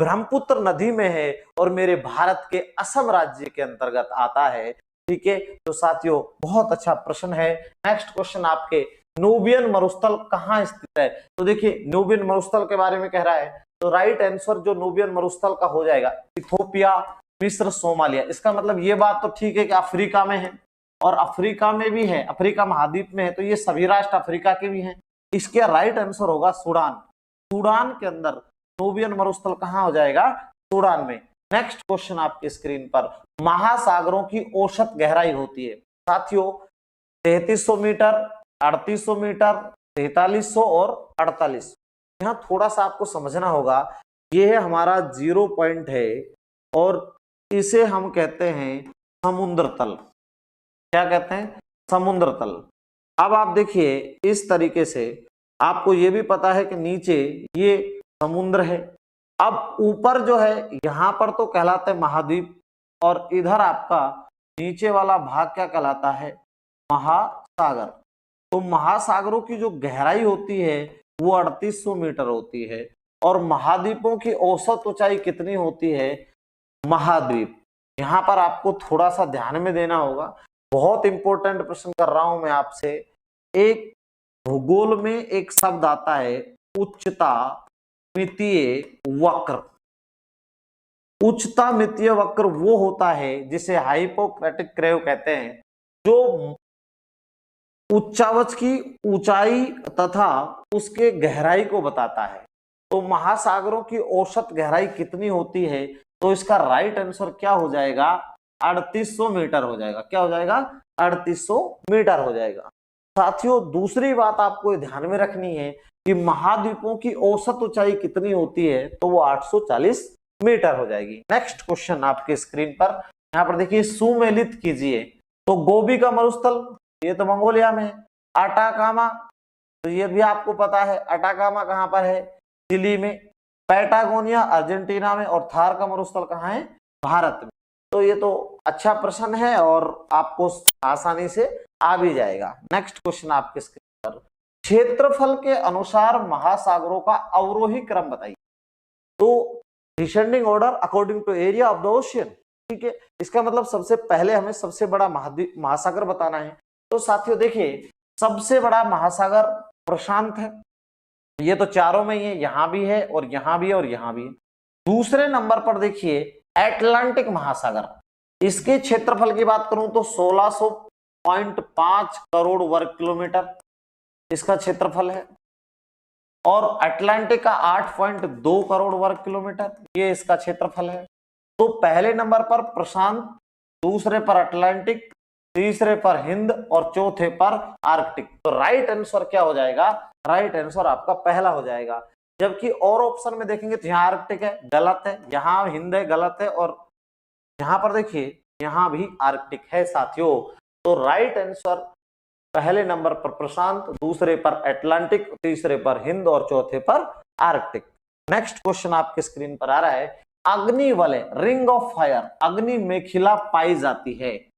ब्रह्मपुत्र नदी में है और मेरे भारत के असम राज्य के अंतर्गत आता है। ठीक है, तो साथियों बहुत अच्छा प्रश्न है। नेक्स्ट क्वेश्चन आपके, नूबियन मरुस्थल कहाँ स्थित है? तो देखिए, नूबियन मरुस्थल के बारे में कह रहा है, तो राइट आंसर जो नूबियन मरुस्थल का हो जाएगा इथोपिया, मिस्र, सोमालिया। इसका मतलब ये बात तो ठीक है कि अफ्रीका में है, और अफ्रीका में भी है, अफ्रीका महाद्वीप में है, तो ये सभी राष्ट्र अफ्रीका के भी हैं। इसका राइट आंसर होगा सूडान। सूडान के अंदर नूबियन मरुस्थल कहाँ हो जाएगा? सूडान में। नेक्स्ट क्वेश्चन आपके स्क्रीन पर, महासागरों की औसत गहराई होती है साथियों 3300 मीटर, 3800 मीटर, 4300 और 48। यहाँ थोड़ा सा आपको समझना होगा, ये है हमारा 0 पॉइंट है और इसे हम कहते हैं समुद्र तल। क्या कहते हैं? समुद्र तल। अब आप देखिए, इस तरीके से आपको ये भी पता है कि नीचे ये समुद्र है। अब ऊपर जो है यहाँ पर तो कहलाता है महाद्वीप, और इधर आपका नीचे वाला भाग क्या कहलाता है? महासागर। तो महासागरों की जो गहराई होती है वो 3800 मीटर होती है, और महाद्वीपों की औसत ऊंचाई कितनी होती है? महाद्वीप। यहाँ पर आपको थोड़ा सा ध्यान में देना होगा, बहुत इंपॉर्टेंट प्रश्न कर रहा हूं मैं आपसे। एक भूगोल में एक शब्द आता है उच्चता मितीय वक्र। उच्चता मितीय वक्र वो होता है जिसे हाइपोक्रेटिक कर्व कहते हैं, जो उच्चावच की ऊंचाई तथा उसके गहराई को बताता है। तो महासागरों की औसत गहराई कितनी होती है? तो इसका राइट आंसर क्या हो जाएगा? 3800 मीटर हो जाएगा। क्या हो जाएगा? 3800 मीटर हो जाएगा। साथियों दूसरी बात आपको ध्यान में रखनी है कि महाद्वीपों की औसत ऊंचाई कितनी होती है? तो वो 840 मीटर हो जाएगी। नेक्स्ट क्वेश्चन आपके स्क्रीन पर, यहाँ पर देखिए, सुमेलित कीजिए। तो गोबी का मरुस्थल ये तो मंगोलिया में है। अटाकामा, तो ये भी आपको पता है, अटाकामा कहाँ पर है? चिली में। पैटागोनिया अर्जेंटीना में, और थार का मरुस्थल कहाँ है? भारत में। तो ये तो अच्छा प्रश्न है और आपको आसानी से आ भी जाएगा। नेक्स्ट क्वेश्चन आपके स्क्रीन पर, क्षेत्रफल के अनुसार महासागरों का अवरोही क्रम बताइए। तो descending order according to area of the ocean. ठीक है, इसका मतलब सबसे पहले हमें सबसे बड़ा महासागर बताना है। तो साथियों देखिए, सबसे बड़ा महासागर प्रशांत है, ये तो चारों में ही है, यहां भी है और यहां भी है और यहां भी है। दूसरे नंबर पर देखिए अटलांटिक महासागर, इसके क्षेत्रफल की बात करूं तो 1600.5 करोड़ वर्ग किलोमीटर इसका क्षेत्रफल है, और अटलांटिक का 8.2 करोड़ वर्ग किलोमीटर ये इसका क्षेत्रफल है। तो पहले नंबर पर प्रशांत, दूसरे पर अटलांटिक, तीसरे पर हिंद और चौथे पर आर्कटिक। तो राइट आंसर क्या हो जाएगा? राइट आंसर आपका पहला हो जाएगा। जबकि और ऑप्शन में देखेंगे तो यहाँ आर्कटिक है, गलत है, यहाँ हिंद है, गलत है, और यहाँ पर देखिए यहाँ भी आर्कटिक है साथियों। तो राइट आंसर पहले नंबर पर प्रशांत, दूसरे पर अटलांटिक, तीसरे पर हिंद और चौथे पर आर्कटिक। नेक्स्ट क्वेश्चन आपके स्क्रीन पर आ रहा है, अग्नि वलय रिंग ऑफ फायर, अग्नि मेखिला पाई जाती है।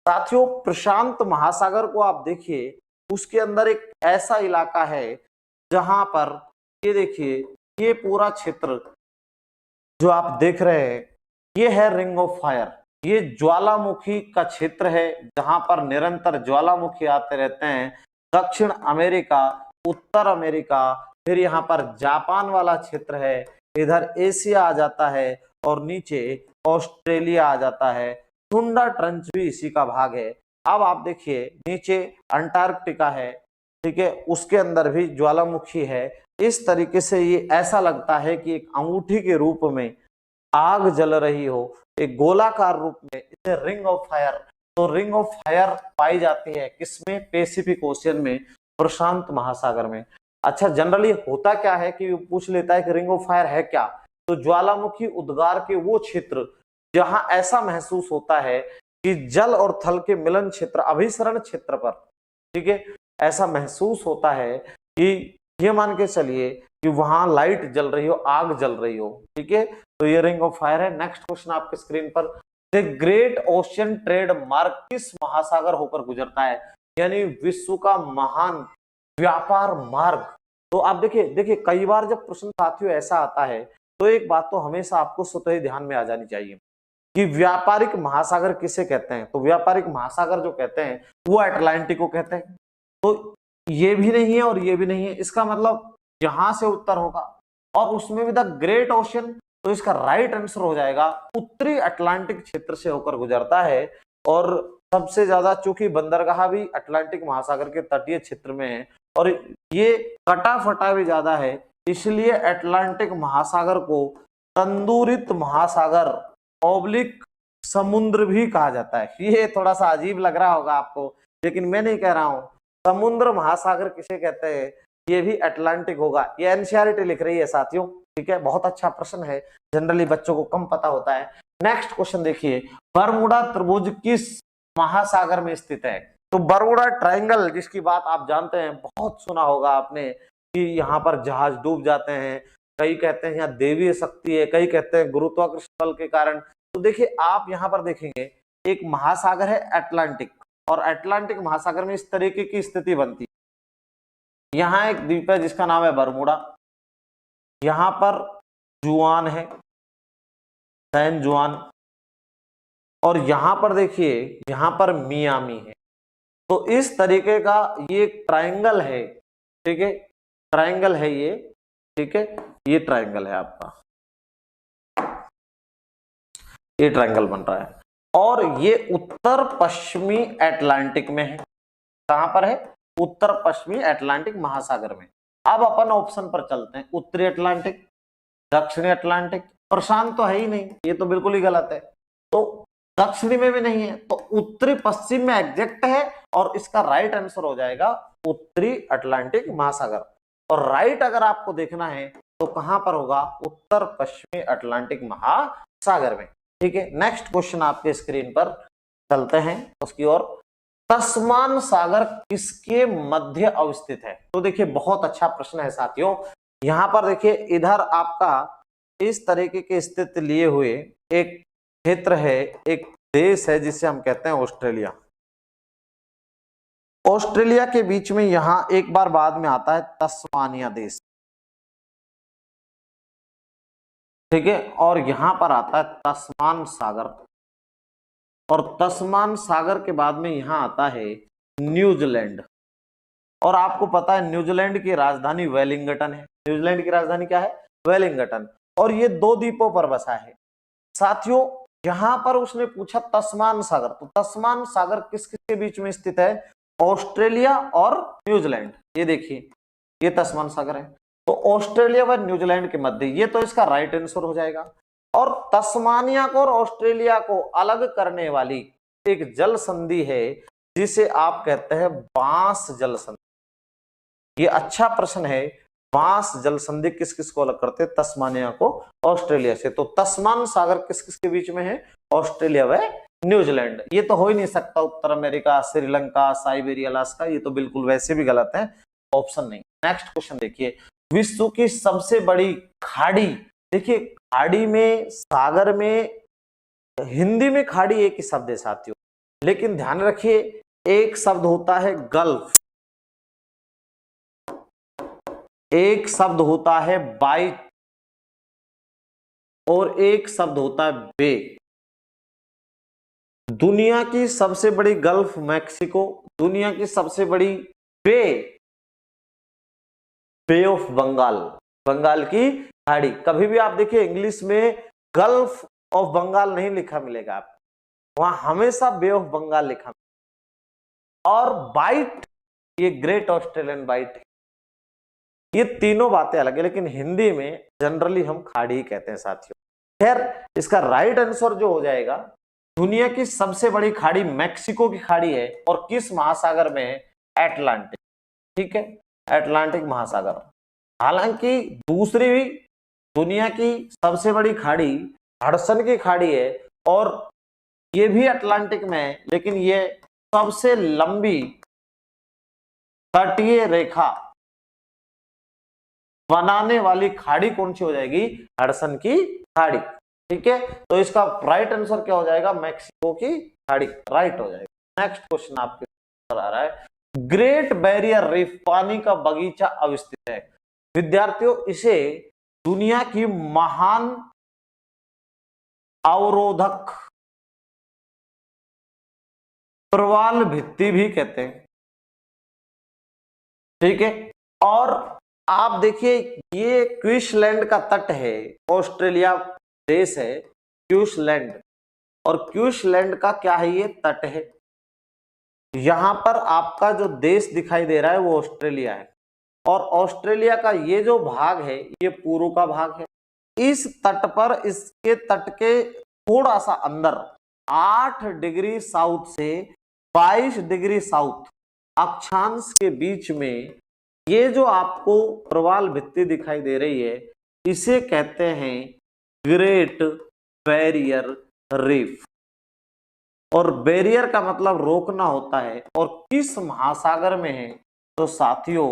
साथियों प्रशांत महासागर को आप देखिए, उसके अंदर एक ऐसा इलाका है जहां पर ये देखिए, ये पूरा क्षेत्र जो आप देख रहे हैं ये है रिंग ऑफ फायर। ये ज्वालामुखी का क्षेत्र है जहां पर निरंतर ज्वालामुखी आते रहते हैं। दक्षिण अमेरिका, उत्तर अमेरिका, फिर यहाँ पर जापान वाला क्षेत्र है, इधर एशिया आ जाता है और नीचे ऑस्ट्रेलिया आ जाता है। टुंड्रा ट्रंच भी इसी का भाग है। अब आप देखिए नीचे अंटार्कटिका है, ठीक है, उसके अंदर भी ज्वालामुखी है। इस तरीके से ये ऐसा लगता है कि एक अंगूठी के रूप में आग जल रही हो, एक गोलाकार रूप में, इसे रिंग ऑफ फायर। तो रिंग ऑफ फायर पाई जाती है किसमें? पैसिफिक ओशियन में, प्रशांत महासागर में। अच्छा, जनरली होता क्या है कि पूछ लेता है कि रिंग ऑफ फायर है क्या, तो ज्वालामुखी उद्गार के वो क्षेत्र जहां ऐसा महसूस होता है कि जल और थल के मिलन क्षेत्र, अभिसरण क्षेत्र पर, ठीक है, ऐसा महसूस होता है कि ये मान के चलिए कि वहां लाइट जल रही हो, आग जल रही हो, ठीक है, तो ये रिंग ऑफ फायर है। नेक्स्ट क्वेश्चन आपके स्क्रीन पर, द ग्रेट ओशियन ट्रेड मार्ग किस महासागर होकर गुजरता है? यानी विश्व का महान व्यापार मार्ग। तो आप देखिए कई बार जब प्रश्न साथियों ऐसा आता है तो एक बात तो हमेशा आपको स्वतः ही ध्यान में आ जानी चाहिए कि व्यापारिक महासागर किसे कहते हैं। तो व्यापारिक महासागर जो कहते हैं वो अटलांटिक को कहते हैं। तो ये भी नहीं है और ये भी नहीं है, इसका मतलब यहां से उत्तर होगा, और उसमें भी द ग्रेट ओशियन, तो इसका राइट आंसर हो जाएगा उत्तरी अटलांटिक क्षेत्र से होकर गुजरता है। और सबसे ज्यादा चूंकि बंदरगाह भी अटलांटिक महासागर के तटीय क्षेत्र में है और ये कटा फटा भी ज्यादा है, इसलिए अटलांटिक महासागर को तंदूरित महासागर ऑब्लिक समुद्र भी कहा जाता है। ये थोड़ा सा अजीब लग रहा होगा आपको, लेकिन मैं नहीं कह रहा हूं। समुद्र महासागर किसे कहते हैं? ये भी अटलांटिक होगा। ये एनसीईआरटी लिख रही है साथियों, ठीक है, बहुत अच्छा प्रश्न है, जनरली बच्चों को कम पता होता है। नेक्स्ट क्वेश्चन देखिए, बरमुडा त्रिभुज किस महासागर में स्थित है? तो बरमुडा ट्रायंगल, जिसकी बात आप जानते हैं, बहुत सुना होगा आपने कि यहाँ पर जहाज डूब जाते हैं, कई कहते हैं यहाँ देवीय शक्ति है, कई कहते हैं गुरुत्वाकर्षण बल के कारण। तो देखिए आप यहाँ पर देखेंगे एक महासागर है अटलांटिक, और अटलांटिक महासागर में इस तरीके की स्थिति बनती है। यहाँ एक द्वीप है जिसका नाम है बरमुडा, यहाँ पर जुआन है, सैन जुआन, और यहां पर देखिए यहां पर मियामी है। तो इस तरीके का ये ट्रायंगल है, ठीक है, ट्रायंगल है ये, ठीक है, ये ट्रायंगल है आपका, ये ट्रायंगल बन रहा है, और ये उत्तर पश्चिमी अटलांटिक में है। कहां पर है? उत्तर पश्चिमी अटलांटिक महासागर में। अब अपन ऑप्शन पर चलते हैं, उत्तरी अटलांटिक, दक्षिणी अटलांटिक, प्रशांत तो है ही नहीं, ये तो बिल्कुल ही गलत है। तो दक्षिणी में भी नहीं है, तो उत्तरी पश्चिम में एग्जैक्ट है, और इसका राइट आंसर हो जाएगा उत्तरी अटलांटिक महासागर। और राइट अगर आपको देखना है तो कहां पर होगा? उत्तर पश्चिमी अटलांटिक महासागर में, ठीक है। नेक्स्ट क्वेश्चन आपके स्क्रीन पर चलते हैं उसकी ओर, तस्मान सागर किसके मध्य अवस्थित है? तो देखिए बहुत अच्छा प्रश्न है साथियों। यहां पर देखिए इधर आपका इस तरीके के स्थिति लिए हुए एक क्षेत्र है, एक देश है जिसे हम कहते हैं ऑस्ट्रेलिया। ऑस्ट्रेलिया के बीच में यहां एक बार बाद में आता है तस्मानिया देश, ठीक है, और यहां पर आता है तस्मान सागर, और तस्मान सागर के बाद में यहां आता है न्यूजीलैंड। और आपको पता है न्यूजीलैंड की राजधानी वेलिंगटन है। न्यूजीलैंड की राजधानी क्या है? वेलिंगटन। और ये दो द्वीपों पर बसा है साथियों। यहां पर उसने पूछा तस्मान सागर, तो तस्मान सागर किस किसके बीच में स्थित है? ऑस्ट्रेलिया और न्यूजीलैंड। ये देखिए ये तस्मान सागर है, तो ऑस्ट्रेलिया व न्यूजीलैंड के मध्य, ये तो इसका राइट आंसर हो जाएगा। और तस्मानिया को और ऑस्ट्रेलिया को अलग करने वाली एक जल संधि है जिसे आप कहते हैं बांस जल संधि। ये अच्छा प्रश्न है, बांस जल संधि किस किस को अलग करते हैं? तस्मानिया को ऑस्ट्रेलिया से। तो तस्मान सागर किस किस के बीच में है? ऑस्ट्रेलिया व न्यूजीलैंड। ये तो हो ही नहीं सकता उत्तर अमेरिका, श्रीलंका, साइबेरिया, अलास्का, ये तो बिल्कुल वैसे भी गलत है, ऑप्शन नहीं। नेक्स्ट क्वेश्चन देखिए, विश्व की सबसे बड़ी खाड़ी। देखिए खाड़ी में, सागर में, हिंदी में खाड़ी एक ही शब्द है साथियों, लेकिन ध्यान रखिए एक शब्द होता है गल्फ, एक शब्द होता है बाइट, और एक शब्द होता है बे। दुनिया की सबसे बड़ी गल्फ मैक्सिको, दुनिया की सबसे बड़ी बे, बे ऑफ बंगाल, बंगाल की खाड़ी। कभी भी आप देखिए इंग्लिश में गल्फ ऑफ बंगाल नहीं लिखा मिलेगा आपको, वहां हमेशा बे ऑफ बंगाल लिखा मिलेगा। और बाइट, ये ग्रेट ऑस्ट्रेलियन बाइट है। ये तीनों बातें अलग है, लेकिन हिंदी में जनरली हम खाड़ी ही कहते हैं साथियों। खैर, इसका राइट आंसर जो हो जाएगा, दुनिया की सबसे बड़ी खाड़ी मैक्सिको की खाड़ी है और किस महासागर में है? एटलांटिक। ठीक है, एटलांटिक महासागर। हालांकि दूसरी भी दुनिया की सबसे बड़ी खाड़ी हडसन की खाड़ी है और ये भी अटलांटिक में है, लेकिन ये सबसे लंबी तटीय रेखा बनाने वाली खाड़ी कौन सी हो जाएगी? हडसन की खाड़ी। ठीक है, तो इसका राइट आंसर क्या हो जाएगा? मैक्सिको की खाड़ी राइट हो जाएगा। नेक्स्ट क्वेश्चन आपके आ रहा है, ग्रेट बैरियर रीफ पानी का बगीचा अवस्थित है। विद्यार्थियों, इसे दुनिया की महान अवरोधक प्रवाल भित्ति भी कहते हैं। ठीक है, और आप देखिए ये क्वींसलैंड का तट है, ऑस्ट्रेलिया देश है क्वींसलैंड, और क्वींसलैंड का क्या है? ये तट है। यहां पर आपका जो देश दिखाई दे रहा है वो ऑस्ट्रेलिया है, और ऑस्ट्रेलिया का ये जो भाग है ये पूर्व का भाग है। इस तट पर, इसके तट के थोड़ा सा अंदर 8 डिग्री साउथ से 22 डिग्री साउथ अक्षांश के बीच में ये जो आपको प्रवाल भित्ति दिखाई दे रही है, इसे कहते हैं ग्रेट बैरियर रीफ। और बैरियर का मतलब रोकना होता है, और किस महासागर में है? तो साथियों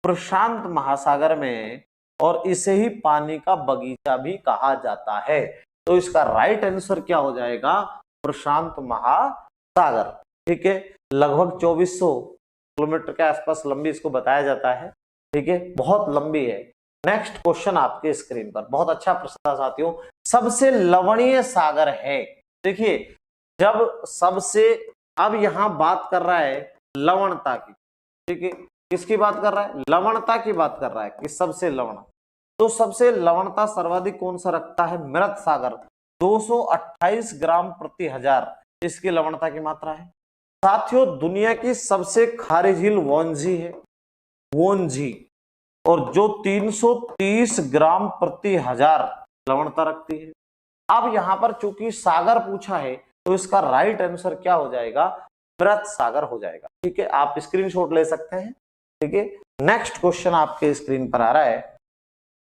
प्रशांत महासागर में है, और इसे ही पानी का बगीचा भी कहा जाता है। तो इसका राइट आंसर क्या हो जाएगा? प्रशांत महासागर। ठीक है, लगभग 2400 किलोमीटर के आसपास लंबी इसको बताया जाता है। ठीक है, बहुत लंबी है। नेक्स्ट क्वेश्चन आपके स्क्रीन पर, बहुत अच्छा प्रश्न था साथियों, सबसे लवणीय सागर है। देखिए, जब सबसे, अब यहां बात कर रहा है लवणता की। ठीक है, किसकी बात कर रहा है? लवणता की बात कर रहा है कि सबसे लवण। तो सबसे लवणता सर्वाधिक कौन सा रखता है? मृत सागर, 228 ग्राम प्रति हजार इसकी लवणता की मात्रा है। साथियों दुनिया की सबसे खारी झील वोंजी है, वोंजी, और जो 330 ग्राम प्रति हजार लवणता रखती है। अब यहां पर चूंकि सागर पूछा है, तो इसका राइट आंसर क्या हो जाएगा? मृत सागर हो जाएगा। ठीक है, आप स्क्रीनशॉट ले सकते हैं। ठीक है, नेक्स्ट क्वेश्चन आपके स्क्रीन पर आ रहा है,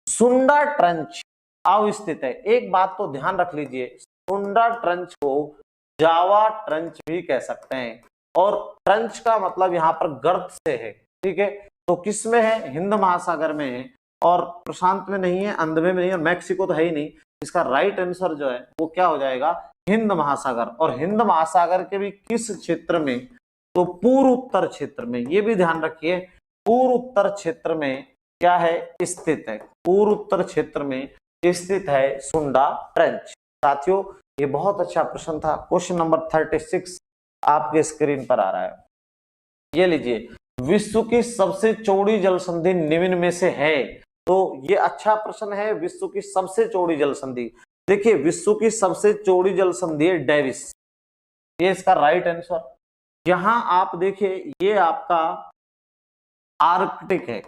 सुंडा ट्रंच अवस्थित है। एक बात तो ध्यान रख लीजिए, सुंडा ट्रंच को जावा ट्रंच भी कह सकते हैं, और ट्रंच का मतलब यहाँ पर गर्त से है। ठीक है, तो किस में है? हिंद महासागर में है, और प्रशांत में नहीं है, अंध में नहीं है, मैक्सिको तो है ही नहीं। इसका राइट आंसर जो है वो क्या हो जाएगा? हिंद महासागर। और हिंद महासागर के भी किस क्षेत्र में? तो पूर्व उत्तर क्षेत्र में। ये भी ध्यान रखिए, पूर्व उत्तर क्षेत्र में क्या है? स्थित है। पूर्व उत्तर क्षेत्र में स्थित है सुंडा ट्रंच। साथियों ये बहुत अच्छा प्रश्न था। क्वेश्चन नंबर 36 आपके स्क्रीन पर आ रहा है, ये लीजिए, विश्व की सबसे चौड़ी जल संधि निम्न में से है। तो ये अच्छा प्रश्न है, विश्व की सबसे चौड़ी जल संधि। देखिए, विश्व की सबसे चौड़ी जल संधि है डेविस, ये इसका राइट आंसर। यहां आप देखिए, ये आपका आर्कटिक है,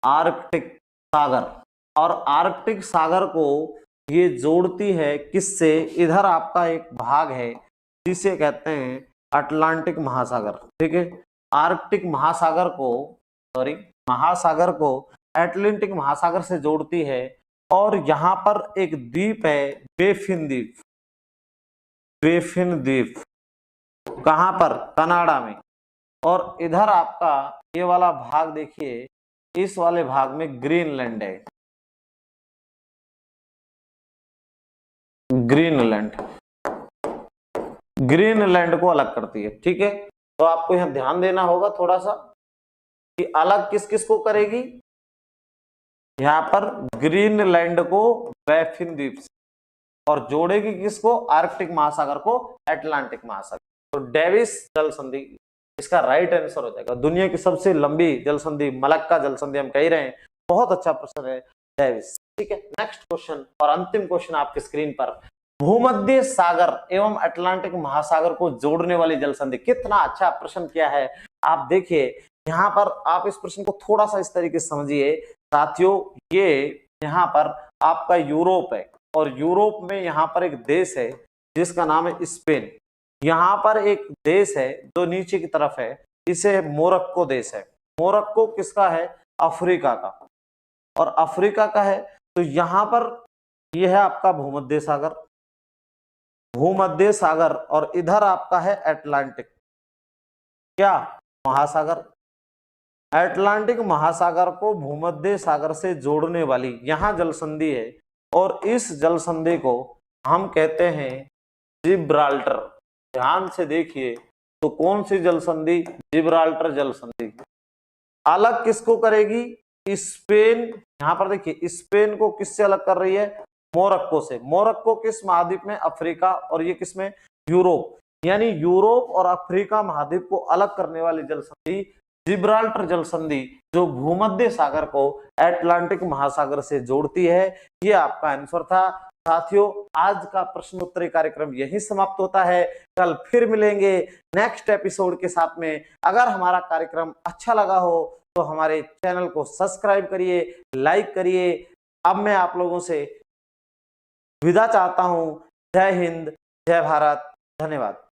आर्कटिक सागर, और आर्कटिक सागर को ये जोड़ती है किससे? इधर आपका एक भाग है जिसे कहते हैं अटलांटिक महासागर। ठीक है, आर्कटिक महासागर को, सॉरी, महासागर को अटलांटिक महासागर से जोड़ती है, और यहां पर एक द्वीप है बेफिन द्वीप, बेफिन द्वीप कहां पर? कनाडा में। और इधर आपका ये वाला भाग देखिए, इस वाले भाग में ग्रीनलैंड है, ग्रीनलैंड, ग्रीनलैंड को अलग करती है। ठीक है, तो आपको यहां ध्यान देना होगा थोड़ा सा कि अलग किस किस को करेगी। यहां पर ग्रीनलैंड को बैफिन द्वीप से, और जोड़ेगी किसको? आर्कटिक महासागर को अटलांटिक महासागर। तो डेविस जल संधि इसका राइट आंसर हो जाएगा। दुनिया की सबसे लंबी जल संधि, मलक्का जल संधि हम कह रहे हैं, बहुत अच्छा प्रश्न है डेविस। ठीक है। नेक्स्ट क्वेश्चन और अंतिम क्वेश्चन आपकी स्क्रीन पर, भूमध्य सागर एवं अटलांटिक महासागर को जोड़ने वाली जल संधि। कितना अच्छा प्रश्न किया है। आप देखिए यहाँ पर, आप इस प्रश्न को थोड़ा सा इस तरीके से समझिए साथियों, ये यहाँ पर आपका यूरोप है और यूरोप में यहाँ पर एक देश है जिसका नाम है स्पेन। यहाँ पर एक देश है जो नीचे की तरफ है, इसे मोरक्को देश है। मोरक्को किसका है? अफ्रीका का, और अफ्रीका का है। तो यहाँ पर यह है आपका भूमध्य सागर, भूमध्य सागर, और इधर आपका है अटलांटिक क्या महासागर। अटलांटिक महासागर को भूमध्य सागर से जोड़ने वाली यहां जल संधि है, और इस जल संधि को हम कहते हैं जिब्राल्टर। ध्यान से देखिए, तो कौन सी जल संधि? जिब्राल्टर जल संधि। अलग किसको करेगी? स्पेन। यहां पर देखिए स्पेन को किससे अलग कर रही है? मोरक्को से। मोरक्को किस महाद्वीप में? अफ्रीका। और ये किसमें? यूरोप। यानी यूरोप और अफ्रीका महाद्वीप को अलग करने वाली जल संधि जिब्राल्टर जल संधि, जो भूमध्य सागर को अटलांटिक महासागर से जोड़ती है। ये आपका आंसर था। साथियों, आज का प्रश्न उत्तरी कार्यक्रम यही समाप्त होता है। कल फिर मिलेंगे नेक्स्ट एपिसोड के साथ में। अगर हमारा कार्यक्रम अच्छा लगा हो तो हमारे चैनल को सब्सक्राइब करिए, लाइक करिए। अब मैं आप लोगों से विदा चाहता हूं। जय हिंद, जय भारत, धन्यवाद।